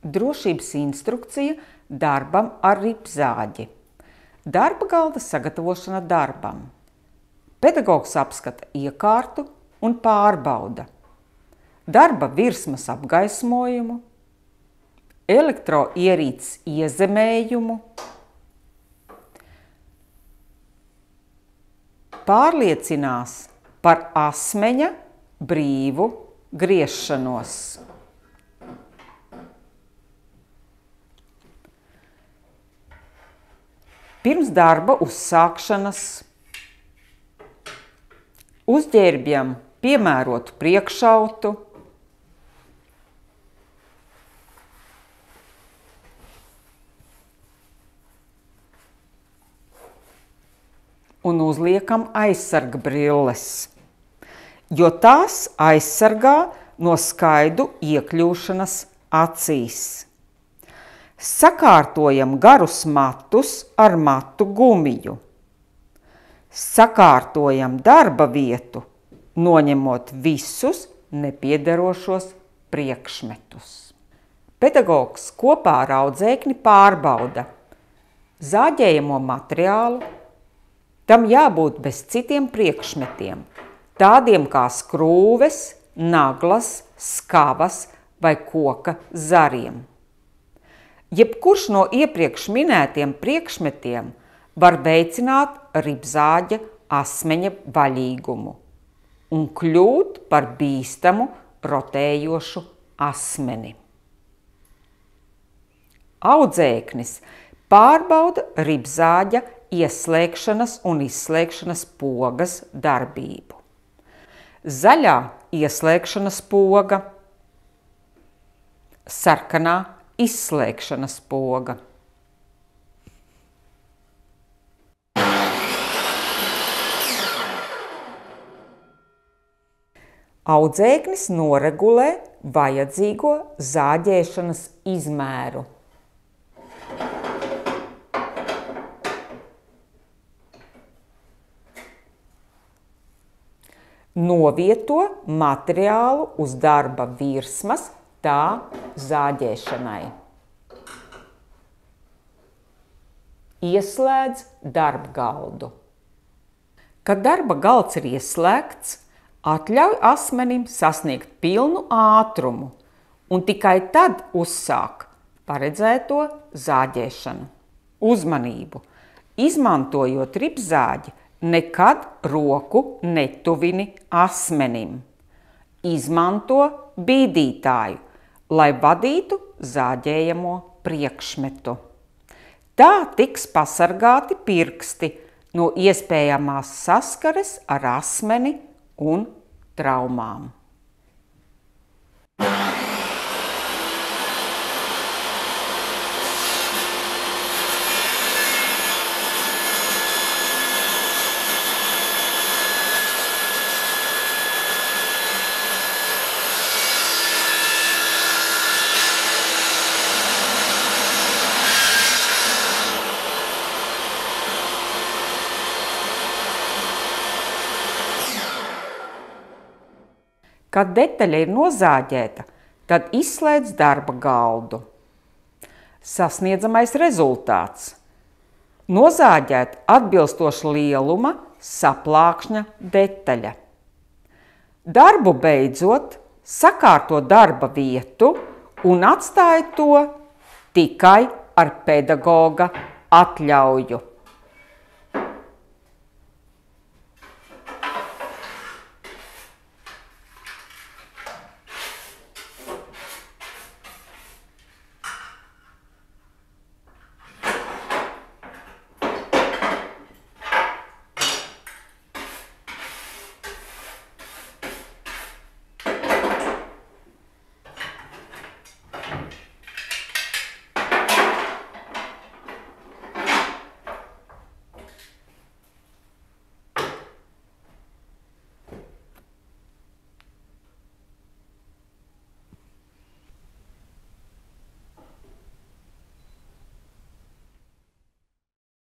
Drošības instrukcija darbam ar ripzāģi. Darba galda sagatavošana darbam. Pedagogs apskata iekārtu un pārbauda darba virsmas apgaismojumu, elektroierīces iezemējumu, pārliecinās par asmeņa brīvu griešanos. Pirms darba uzsākšanas uzģērbjam piemērotu priekšautu, un uzliekam aizsarga brilles, jo tās aizsargā no skaidu iekļūšanas acīs. Sakārtojam garus matus ar matu gumiju. Sakārtojam darba vietu, noņemot visus nepiederošos priekšmetus. Pedagogs kopā ar audzēkni pārbauda zāģējamo materiālu. Tam jābūt bez citiem priekšmetiem, tādiem kā skrūves, naglas, skavas vai koka zariem. Jebkurš no iepriekš minētiem priekšmetiem var veicināt ripzāģa asmeņa vaļīgumu un kļūt par bīstamu rotējošu asmeni. Audzēknis pārbauda ripzāģa ieslēgšanas un izslēgšanas pogas darbību. Zaļā ieslēgšanas poga, sarkanā izslēgšanas poga. Audzēknis noregulē vajadzīgo zāģēšanas izmēru. Novieto materiālu uz darba virsmas tā zāģēšanai. Ieslēdz darba galdu. Kad darba galds ir ieslēgts, atļauj asmenim sasniegt pilnu ātrumu un tikai tad uzsāk paredzēto zāģēšanu. Uzmanību! Izmantojot ripzāģi, nekad roku netuvini asmenim. Izmanto bīdītāju, lai vadītu zāģējamo priekšmetu. Tā tiks pasargāti pirksti no iespējamās saskares ar asmeni un traumām. Kad detaļa ir nozāģēta, tad izslēdz darba galdu. Sasniedzamais rezultāts. Nozāģēt atbilstoša lieluma saplākšņa detaļa. Darbu beidzot, sakārto darba vietu un atstāj to tikai ar pedagoga atļauju.